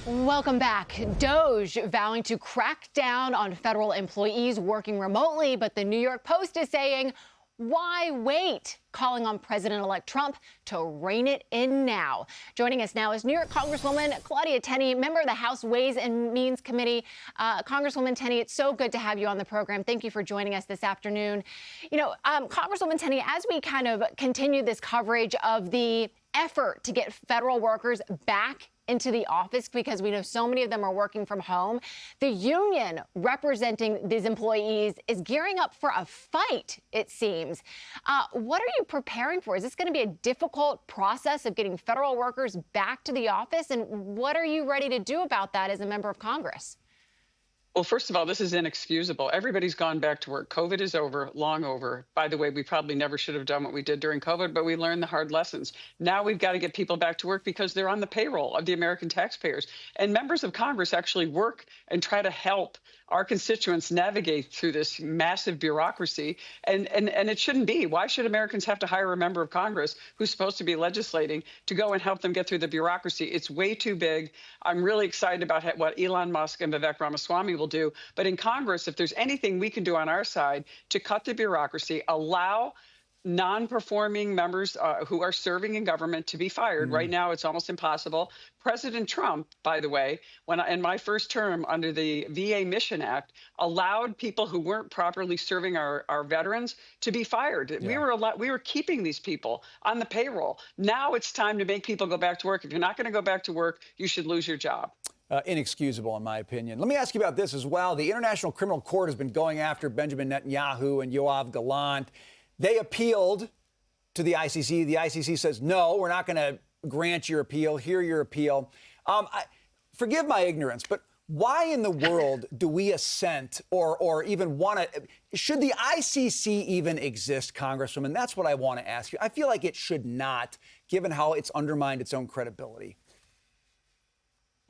Welcome back. DOJ vowing to crack down on federal employees working remotely, but the New York Post is saying, why wait? Calling on President-elect Trump to rein it in now. Joining us now is New York Congresswoman Claudia Tenney, member of the House Ways and Means Committee. Congresswoman Tenney, it's so good to have you on the program. Thank you for joining us this afternoon. You know, Congresswoman Tenney, as we kind of continue this coverage of the effort to get federal workers back into the office, because we know so many of them are working from home, the union representing these employees is gearing up for a fight, it seems. What are you preparing for? Is this going to be a difficult process of getting federal workers back to the office? And what are you ready to do about that as a member of Congress? Well, first of all, this is inexcusable. Everybody's gone back to work. COVID is over, long over. By the way, we probably never should have done what we did during COVID, but we learned the hard lessons. Now we've got to get people back to work because they're on the payroll of the American taxpayers. And members of Congress actually work and try to help our constituents navigate through this massive bureaucracy. And it shouldn't be. Why should Americans have to hire a member of Congress who's supposed to be legislating to go and help them get through the bureaucracy? It's way too big. I'm really excited about what Elon Musk and Vivek Ramaswamy will do. But in Congress, if there's anything we can do on our side to cut the bureaucracy, allow non-performing members who are serving in government to be fired. Right now, it's almost impossible. President Trump, by the way, in my first term under the VA Mission Act, allowed people who weren't properly serving our veterans to be fired. Yeah. We were keeping these people on the payroll. Now it's time to make people go back to work. If you're not going to go back to work, you should lose your job. Inexcusable, in my opinion. Let me ask you about this as well. The International Criminal Court has been going after Benjamin Netanyahu and Yoav Gallant. They appealed to the ICC. The ICC says, no, we're not going to grant your appeal. Hear your appeal. Forgive my ignorance, but why in the world do we assent or even want to? Should the ICC even exist, Congresswoman? That's what I want to ask you. I feel like it should not, given how it's undermined its own credibility.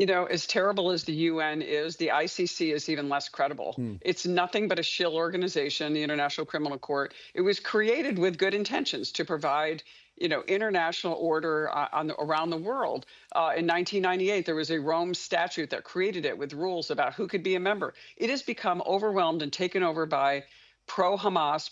You know, as terrible as the UN is, the ICC is even less credible. It's nothing but a shill organization, the International Criminal Court. It was created with good intentions to provide, you know, international order around the world. In 1998, there was a Rome statute that created it with rules about who could be a member. It has become overwhelmed and taken over by pro-Hamas,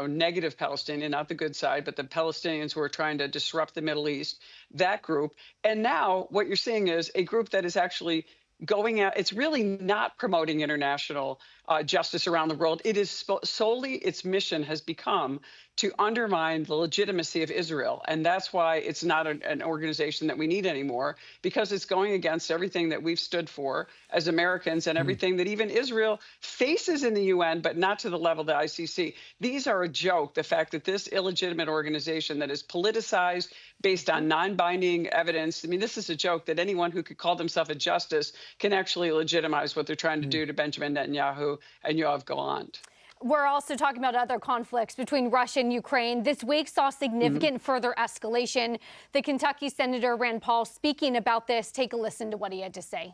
negative Palestinian, not the good side, but the Palestinians who are trying to disrupt the Middle East, that group. And now what you're seeing is a group that is actually going out. It's really not promoting international justice around the world. It is solely, its mission has become to undermine the legitimacy of Israel. And that's why it's not an organization that we need anymore, because it's going against everything that we've stood for as Americans and everything that even Israel faces in the UN, but not to the level of the ICC. These are a joke. The fact that this illegitimate organization that is politicized based on non-binding evidence, I mean, this is a joke that anyone who could call themselves a justice can actually legitimize what they're trying to do to Benjamin Netanyahu and Yoav Gallant. We're also talking about other conflicts between Russia and Ukraine. This week saw significant further escalation. The Kentucky Senator Rand Paul speaking about this. Take a listen to what he had to say.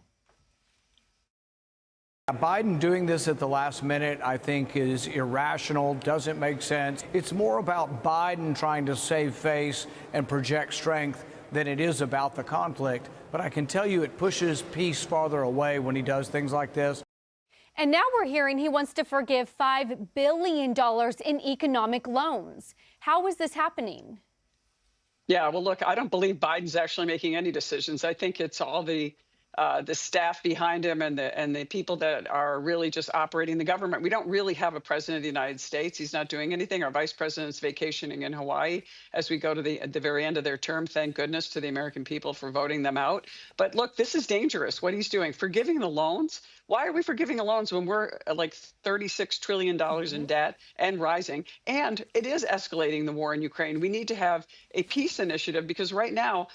Biden doing this at the last minute, I think, is irrational, doesn't make sense. It's more about Biden trying to save face and project strength than it is about the conflict. But I can tell you it pushes peace farther away when he does things like this. And now we're hearing he wants to forgive $5 billion in economic loans. How is this happening? Yeah, well, look, I don't believe Biden's actually making any decisions. I think it's all the staff behind him and the people that are really just operating the government. We don't really have a president of the United States. He's not doing anything. Our vice president's vacationing in Hawaii as we go to the very end of their term. Thank goodness to the American people for voting them out. But look, this is dangerous. What he's doing, forgiving the loans. Why are we forgiving the loans when we're like $36 trillion in debt and rising? And it is escalating the war in Ukraine. We need to have a peace initiative because right now,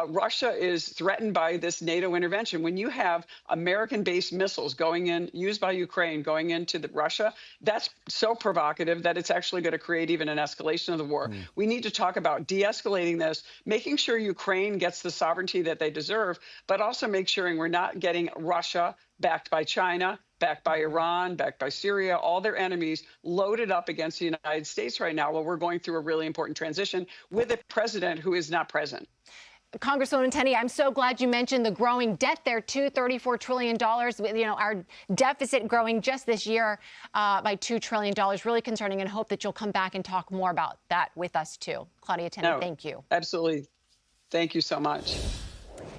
Russia is threatened by this NATO intervention. When you have American-based missiles going in, used by Ukraine, going into Russia, that's so provocative that it's actually going to create even an escalation of the war. We need to talk about de-escalating this, making sure Ukraine gets the sovereignty that they deserve, but also make sure we're not getting Russia backed by China, backed by Iran, backed by Syria, all their enemies loaded up against the United States right now while we're going through a really important transition with a president who is not present. Congresswoman Tenney, I'm so glad you mentioned the growing debt there, too, $34 trillion. You know, our deficit growing just this year by $2 trillion. Really concerning, and hope that you'll come back and talk more about that with us, too. Claudia Tenney, thank you. Absolutely. Thank you so much.